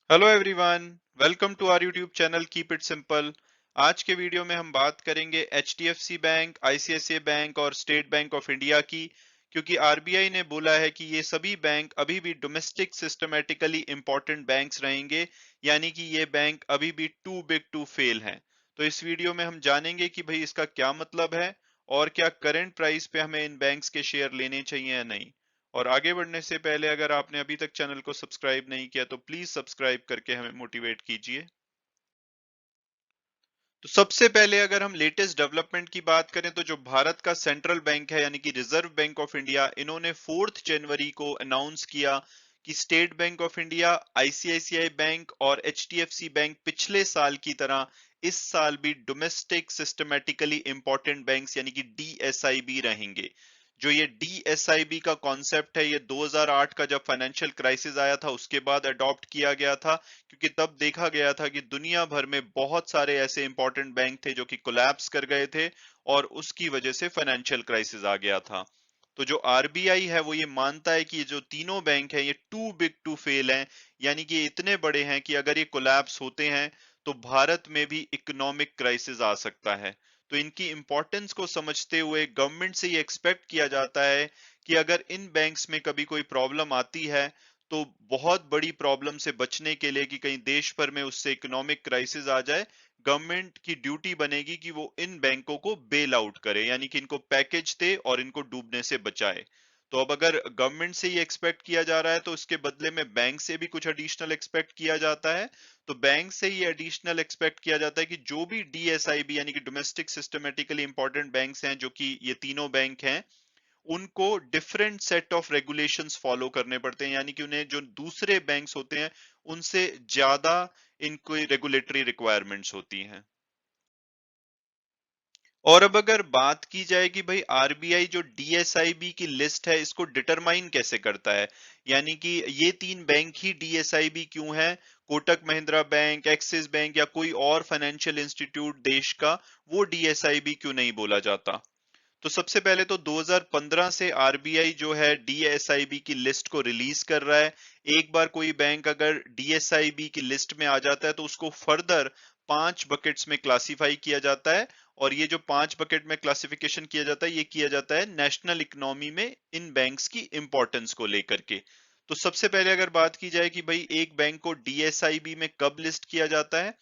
Hello everyone, welcome to our YouTube channel keep it simple. आज के वीडियो में हम बात करेंगे एचडीएफसी बैंक, आईसीआईसीआई बैंक और स्टेट बैंक ऑफ इंडिया की, क्योंकि आरबीआई ने बोला है कि ये सभी बैंक अभी भी डोमेस्टिक सिस्टमेटिकली इंपॉर्टेंट बैंक्स रहेंगे, यानी कि ये बैंक अभी भी टू बिग टू फेल हैं। तो इस वीडियो में हम जानेंगे कि भाई इसका क्या मतलब है और क्या करंट प्राइस पे हमें इन बैंक्स के शेयर लेने चाहिए या नहीं। और आगे बढ़ने से पहले अगर आपने अभी तक चैनल को सब्सक्राइब नहीं किया तो प्लीज सब्सक्राइब करके हमें मोटिवेट कीजिए। तो सबसे पहले अगर हम लेटेस्ट डेवलपमेंट की बात करें तो जो भारत का सेंट्रल बैंक है यानी कि रिजर्व बैंक ऑफ इंडिया, इन्होंने 4 जनवरी को अनाउंस किया कि state bank of India, ICICI bank और एचडीएफसी बैंक पिछले साल की तरह इस साल भी डोमेस्टिक सिस्टमेटिकली इंपॉर्टेंट बैंक्स यानी कि डीएसआईबी रहेंगे। जो ये डीएसआईबी का कॉन्सेप्ट है, ये 2008 का जब फाइनेंशियल क्राइसिस आया था उसके बाद अडॉप्ट किया गया था, क्योंकि तब देखा गया था कि दुनिया भर में बहुत सारे ऐसे इंपॉर्टेंट बैंक थे जो कि कोलैप्स कर गए थे और उसकी वजह से फाइनेंशियल क्राइसिस आ गया था। तो जो आरबीआई है वो ये मानता है कि ये जो तीनों बैंक हैं ये टू बिग टू फेल हैं, यानी कि ये इतने बड़े हैं कि अगर ये कोलैप्स होते हैं तो भारत में भी इकोनॉमिक क्राइसिस आ सकता है। तो इनकी इंपॉर्टेंस को समझते हुए गवर्नमेंट से ये एक्सपेक्ट किया जाता है कि अगर इन बैंक्स में कभी कोई प्रॉब्लम आती है तो बहुत बड़ी प्रॉब्लम से बचने के लिए कि कहीं देश भर में उससे इकोनॉमिक क्राइसिस आ जाए, गवर्नमेंट की ड्यूटी बनेगी कि वो इन बैंकों को बेल आउट करे, यानी कि इनको पैकेज दे और इनको डूबने से बचाए। तो अब अगर गवर्नमेंट से ये एक्सपेक्ट किया जा रहा है तो उसके बदले में बैंक से भी कुछ एडिशनल एक्सपेक्ट किया जाता है। तो बैंक से ये एडिशनल एक्सपेक्ट किया जाता है कि जो भी डीएसआईबी यानी कि डोमेस्टिक सिस्टमेटिकली इंपॉर्टेंट बैंक्स हैं, जो कि ये तीनों बैंक हैं, उनको different set of regulations follow करने पड़ते हैं, यानी कि उन्हें जो दूसरे बैंक्स होते हैं उनसे ज्यादा इनको रेगुलेटरी रिक्वायरमेंट्स होती हैं। और अब अगर बात की जाए कि भाई आरबीआई जो डीएसआईबी की लिस्ट है इसको डिटरमाइन कैसे करता है, यानी कि ये तीन बैंक ही डीएसआईबी क्यों है, Kotak Mahindra bank, axis bank या कोई और फाइनेंशियल इंस्टीट्यूट देश का वो डीएसआईबी क्यों नहीं बोला जाता। तो सबसे पहले तो 2015 से आरबीआई जो है डीएसआईबी की लिस्ट को रिलीज कर रहा है। एक बार कोई बैंक अगर डीएसआईबी की लिस्ट में आ जाता है तो उसको फर्दर 5 बकेट्स में क्लासिफाई किया जाता है। और ये जो 5 बकेट में क्लासिफिकेशन किया जाता है ये किया जाता है नेशनल इकोनॉमी में इन बैंक्स की इंपॉर्टेंस को लेकर के। तो सबसे पहले अगर बात की जाए कि भाई एक बैंक को डीएसआईबी में कब लिस्ट किया जाता है,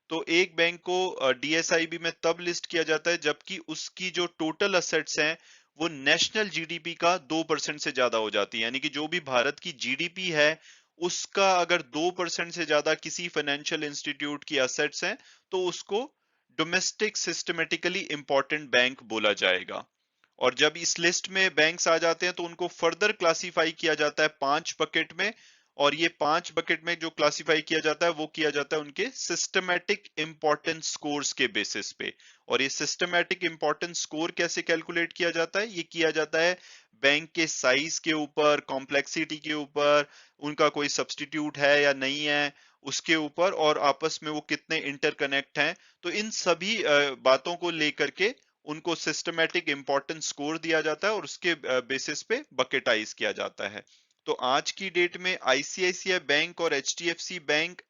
तो एक बैंक को डीएसआईबी में तब लिस्ट किया जाता है जबकि उसकी जो टोटल असेट्स हैं वो नेशनल जीडीपी का 2% से ज्यादा हो जाती है, यानी कि जो भी भारत की जीडीपी है उसका अगर 2% से ज्यादा किसी फाइनेंशियल इंस्टीट्यूट की असेट्स हैं तो उसको डोमेस्टिक सिस्टमेटिकली इंपॉर्टेंट बैंक बोला जाएगा। और जब इस लिस्ट में बैंक्स आ जाते हैं तो उनको फर्दर क्लासिफाई किया जाता है 5 बकेट में। और ये 5 बकेट में जो क्लासिफाई किया जाता है वो किया जाता है उनके सिस्टमैटिक इंपॉर्टेंस स्कोर्स के बेसिस पे। और ये सिस्टमैटिक इंपॉर्टेंस स्कोर कैसे कैलकुलेट किया जाता है, ये किया जाता है बैंक के साइज के ऊपर, कॉम्प्लेक्सिटी के ऊपर, उनका कोई सब्सटीट्यूट है या नहीं है उसके ऊपर, और आपस में वो कितने इंटरकनेक्ट हैं। तो इन सभी बातों को लेकर के उनको सिस्टमैटिक इंपॉर्टेंस स्कोर दिया जाता है और उसके बेसिस पे बकेटाइज किया जाता है। तो आज की डेट में आईसीआईसीआई बैंक और एचडीएफसी बैंक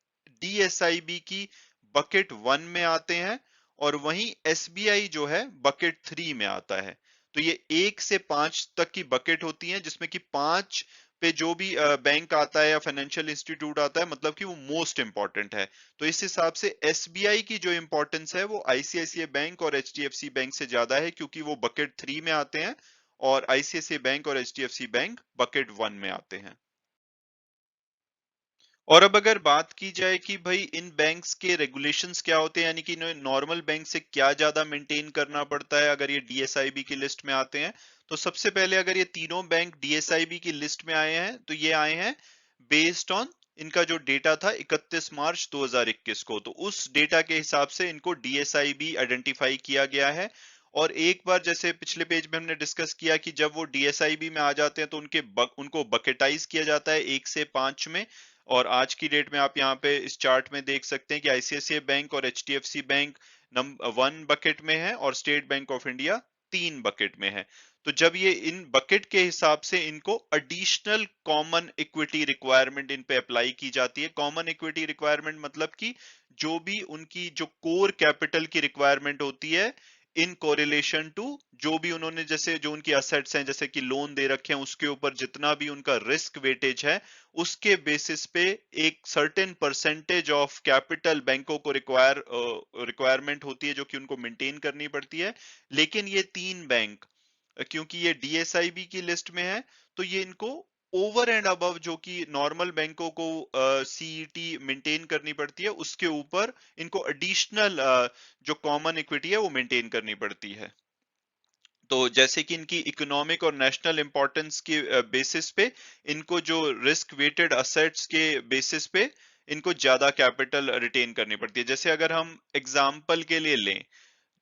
डीएसआईबी की बकेट 1 में आते हैं, और वहीं एसबीआई जो है बकेट 3 में आता है। तो ये 1 से 5 तक की बकेट होती है जिसमें कि 5 पे जो भी बैंक आता है या फाइनेंशियल इंस्टीट्यूट आता है मतलब कि वो मोस्ट इंपॉर्टेंट है। तो इस हिसाब से एसबीआई की जो इंपॉर्टेंस है वो आईसीआईसीआई बैंक और एचडीएफसी बैंक से ज्यादा है, क्योंकि वो बकेट 3 में आते हैं और आईसीआईसीआई बैंक और एचडीएफसी बैंक बकेट 1 में आते हैं। और अब अगर बात की जाए कि भाई इन बैंक्स के रेगुलेशंस क्या होते हैं, यानी कि इन्हें नॉर्मल बैंक से क्या ज्यादा मेंटेन करना पड़ता है अगर ये डीएसआईबी की लिस्ट में आते हैं, तो सबसे पहले अगर ये तीनों बैंक डीएसआईबी की लिस्ट में आए हैं तो ये आए हैं बेस्ड ऑन इनका जो डेटा था 31 मार्च 2021 को। तो उस डेटा के हिसाब से इनको डीएसआईबी आइडेंटिफाई किया गया है। और एक बार जैसे पिछले पेज में हमने डिस्कस किया कि जब वो डीएसआईबी में आ जाते हैं तो उनको बकेटाइज किया जाता है 1 से 5 में। और आज की डेट में आप यहाँ पे इस चार्ट में देख सकते हैं कि आईसीआईसीआई बैंक और एचडीएफसी बैंक नंबर 1 बकेट में है और state bank of India 3 bucket में है। तो जब ये इन बकेट के हिसाब से इनको additional common equity requirement in पे अप्लाई की जाती है। कॉमन इक्विटी रिक्वायरमेंट मतलब कि जो भी उनकी जो कोर कैपिटल की रिक्वायरमेंट होती है इन कोरिलेशन टू जो भी उन्होंने जैसे जो उनकी असेट्स हैं जैसे कि लोन दे रखे हैं उसके ऊपर जितना भी उनका रिस्क वेटेज है उसके बेसिस पे एक सर्टेन परसेंटेज ऑफ कैपिटल बैंकों को रिक्वायरमेंट होती है जो कि उनको मेंटेन करनी पड़ती है। लेकिन ये तीन बैंक क्योंकि ये डीएसआईबी की लिस्ट में है तो ये इनको ओवर एंड अबव जो कि नॉर्मल बैंकों को सीईटी मेंटेन करनी पड़ती है उसके ऊपर इनको एडिशनल जो कॉमन इक्विटी है वो मेंटेन करनी पड़ती है। तो जैसे कि इनकी इकोनॉमिक और नेशनल इंपॉर्टेंस के बेसिस पे इनको जो रिस्क वेटेड असेट्स के बेसिस पे इनको ज्यादा कैपिटल रिटेन करनी पड़ती है। जैसे अगर हम एग्जाम्पल के लिए लें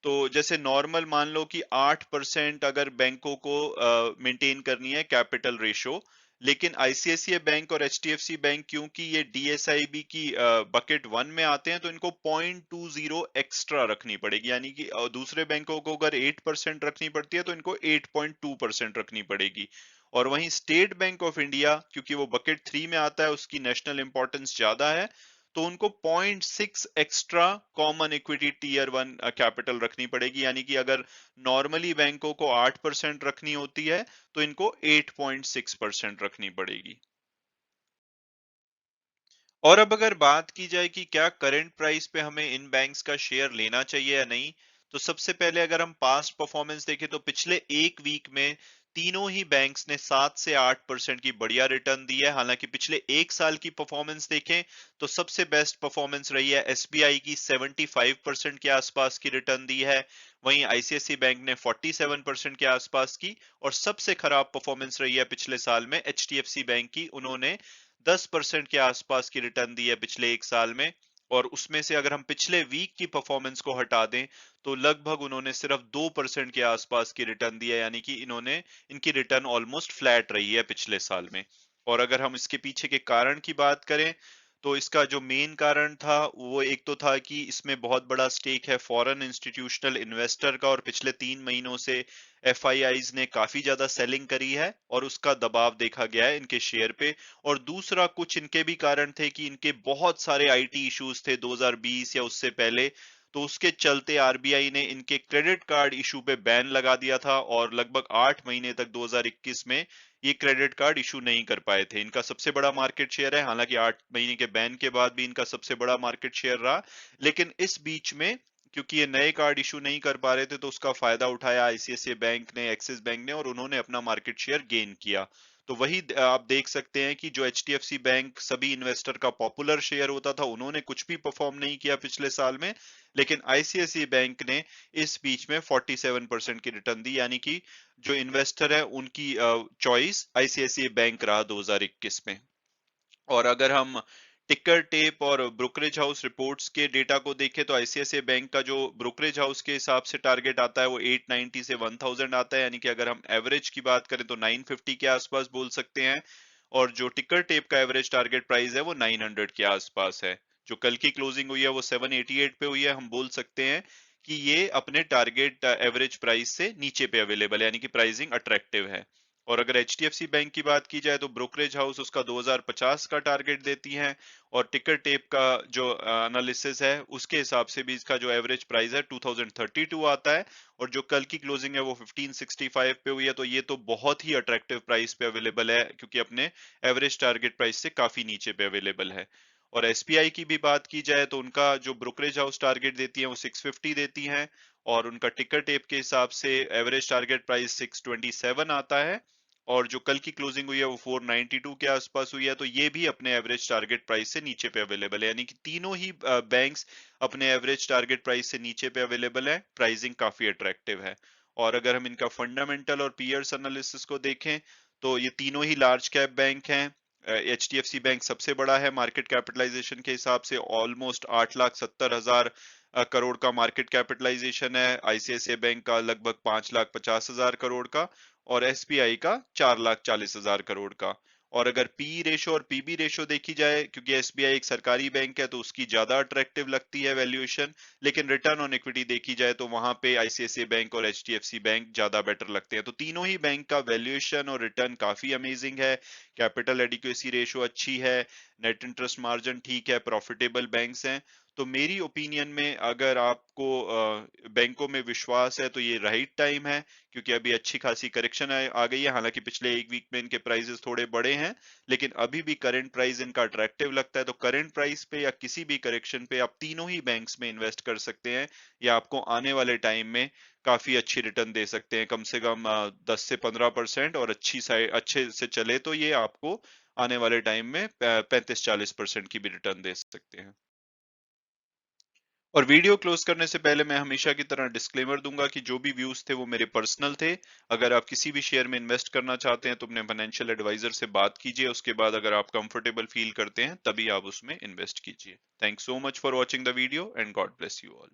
तो जैसे नॉर्मल मान लो कि 8% अगर बैंकों को मेंटेन करनी है कैपिटल रेशो, लेकिन आईसीआईसीआई बैंक और एचडीएफसी बैंक क्योंकि ये डीएसआईबी की बकेट वन में आते हैं तो इनको 0.20 एक्स्ट्रा रखनी पड़ेगी। यानी कि दूसरे बैंकों को अगर 8% रखनी पड़ती है तो इनको 8.2% रखनी पड़ेगी। और वहीं स्टेट बैंक ऑफ इंडिया क्योंकि वो बकेट थ्री में आता है उसकी नेशनल इंपॉर्टेंस ज्यादा है तो उनको 0.6 extra common equity tier one capital रखनी पड़ेगी। यानी कि अगर नॉर्मली बैंकों को 8% रखनी होती है तो इनको 8.6% रखनी पड़ेगी। और अब अगर बात की जाए कि क्या करंट प्राइस पे हमें इन बैंक्स का शेयर लेना चाहिए या नहीं, तो सबसे पहले अगर हम पास्ट परफॉर्मेंस देखें तो पिछले एक वीक में तीनों ही बैंक्स ने 7 से 8% की बढ़िया रिटर्न दी है। हालांकि पिछले एक साल की परफॉर्मेंस देखें तो सबसे बेस्ट परफॉर्मेंस रही है एसबीआई की 75% के आसपास की रिटर्न दी है। वहीं आईसीआईसी बैंक ने 47% के आसपास की। और सबसे खराब परफॉर्मेंस रही है पिछले साल में एचडीएफसी बैंक की, उन्होंने 10% के आसपास की रिटर्न दी है पिछले एक साल में। और उसमें से अगर हम पिछले वीक की परफॉर्मेंस को हटा दें तो लगभग उन्होंने सिर्फ 2% के आसपास की रिटर्न दी है। यानी कि इन्होंने इनकी रिटर्न ऑलमोस्ट फ्लैट रही है पिछले साल में। और अगर हम इसके पीछे के कारण की बात करें तो इसका जो मेन कारण था वो एक तो था कि इसमें बहुत बड़ा स्टेक है फॉरेन इंस्टीट्यूशनल इन्वेस्टर का और पिछले 3 महीनों से एफआईआईज ने काफी ज्यादा सेलिंग करी है और उसका दबाव देखा गया है इनके शेयर पे। और दूसरा कुछ इनके भी कारण थे कि इनके बहुत सारे आईटी इश्यूज थे 2020 या उससे पहले, तो उसके चलते आरबीआई ने इनके क्रेडिट कार्ड इशू पे बैन लगा दिया था और लगभग 8 महीने तक 2021 में ये क्रेडिट कार्ड इशू नहीं कर पाए थे। इनका सबसे बड़ा मार्केट शेयर है, हालांकि 8 महीने के बैन के बाद भी इनका सबसे बड़ा मार्केट शेयर रहा। लेकिन इस बीच में क्योंकि ये नए कार्ड इशू नहीं कर पा रहे थे तो उसका फायदा उठाया आईसीआईसीआई बैंक ने, एक्सिस बैंक ने, और उन्होंने अपना मार्केट शेयर गेन किया। तो वही आप देख सकते हैं कि जो एचडीएफसी बैंक सभी इन्वेस्टर का पॉपुलर शेयर होता था उन्होंने कुछ भी परफॉर्म नहीं किया पिछले साल में। लेकिन आईसीआईसीआई बैंक ने इस बीच में 47% की रिटर्न दी। यानी कि जो इन्वेस्टर है उनकी चॉइस आईसीआईसीआई बैंक रहा 2021 में। और अगर हम टिकर टेप और ब्रोकरेज हाउस रिपोर्ट्स के डेटा को देखें तो आईसीआईसीआई बैंक का जो ब्रोकरेज हाउस के हिसाब से टारगेट आता है वो 890 से 1000 आता है। यानी कि अगर हम एवरेज की बात करें तो 950 के आसपास बोल सकते हैं। और जो टिकर टेप का एवरेज टारगेट प्राइस है वो 900 के आसपास है। जो कल की क्लोजिंग हुई है वो 788 पे हुई है। हम बोल सकते हैं कि ये अपने टारगेट एवरेज प्राइस से नीचे पे अवेलेबल है, यानी कि प्राइसिंग अट्रैक्टिव है। और अगर एचडीएफसी बैंक की बात की जाए तो ब्रोकरेज हाउस उसका 2050 का टारगेट देती है। और टिकर टेप का जो एनालिसिस है उसके हिसाब से भी इसका जो एवरेज प्राइस है 2032 आता है। और जो कल की क्लोजिंग है वो 1565 पे हुई है। तो ये तो बहुत ही अट्रैक्टिव प्राइस पे अवेलेबल है क्योंकि अपने एवरेज टारगेट प्राइस से काफी नीचे पे अवेलेबल है। और एसबीआई की भी बात की जाए तो उनका जो ब्रोकरेज हाउस टारगेट देती है वो 650 देती है। और उनका टिकर टेप के हिसाब से एवरेज टारगेट प्राइस 627 आता है। और जो कल की क्लोजिंग हुई है वो 492 के आसपास हुई है। तो ये भी अपने एवरेज टारगेट प्राइस से नीचे पे अवेलेबल है। यानी कि तीनों ही बैंक्स अपने एवरेज टारगेट प्राइस से नीचे पे अवेलेबल है। प्राइसिंग काफी अट्रैक्टिव है। और अगर हम इनका फंडामेंटल और पीयर्स एनालिसिस को देखें तो ये तीनों ही लार्ज कैप बैंक हैं। एचडीएफसी बैंक सबसे बड़ा है मार्केट कैपिटलाइजेशन के हिसाब से, ऑलमोस्ट 8,70,000 करोड़ का मार्केट कैपिटलाइजेशन है। आईसीआईसीआई बैंक का लगभग 5,50,000 करोड़ का। और एसबीआई का 4,40,000 करोड़ का। और अगर पी रेशो और पीबी रेशो देखी जाए, क्योंकि एसबीआई एक सरकारी बैंक है तो उसकी ज्यादा अट्रैक्टिव लगती है वैल्यूएशन, लेकिन रिटर्न ऑन इक्विटी देखी जाए तो वहां पे आईसीआईसीआई बैंक और एचडीएफसी बैंक ज्यादा बेटर लगते हैं। तो तीनों ही बैंक का वैल्यूएशन और रिटर्न काफी अमेजिंग है। कैपिटल एडिक्वेसी रेशो अच्छी है, नेट इंटरेस्ट मार्जिन ठीक है, प्रॉफिटेबल बैंक्स हैं। तो मेरी ओपिनियन में अगर आपको बैंकों में विश्वास है तो ये राइट टाइम है, क्योंकि अभी अच्छी खासी करेक्शन आ गई है। हालांकि पिछले एक वीक में इनके प्राइसेस थोड़े बड़े हैं, लेकिन अभी भी करंट प्राइस इनका अट्रैक्टिव लगता है। तो करंट प्राइस पे या किसी भी करेक्शन पे आप तीनों ही बैंक्स में इन्वेस्ट कर सकते हैं। ये आपको आने वाले टाइम में काफी अच्छी रिटर्न दे सकते हैं, कम से कम 10 से 15%, और अच्छे से चले तो ये आपको आने वाले टाइम में 35-40% की भी रिटर्न दे सकते हैं। और वीडियो क्लोज करने से पहले मैं हमेशा की तरह डिस्क्लेमर दूंगा कि जो भी व्यूज थे वो मेरे पर्सनल थे। अगर आप किसी भी शेयर में इन्वेस्ट करना चाहते हैं तो अपने फाइनेंशियल एडवाइजर से बात कीजिए, उसके बाद अगर आप कंफर्टेबल फील करते हैं तभी आप उसमें इन्वेस्ट कीजिए। Thanks so much for watching the video and God bless you all.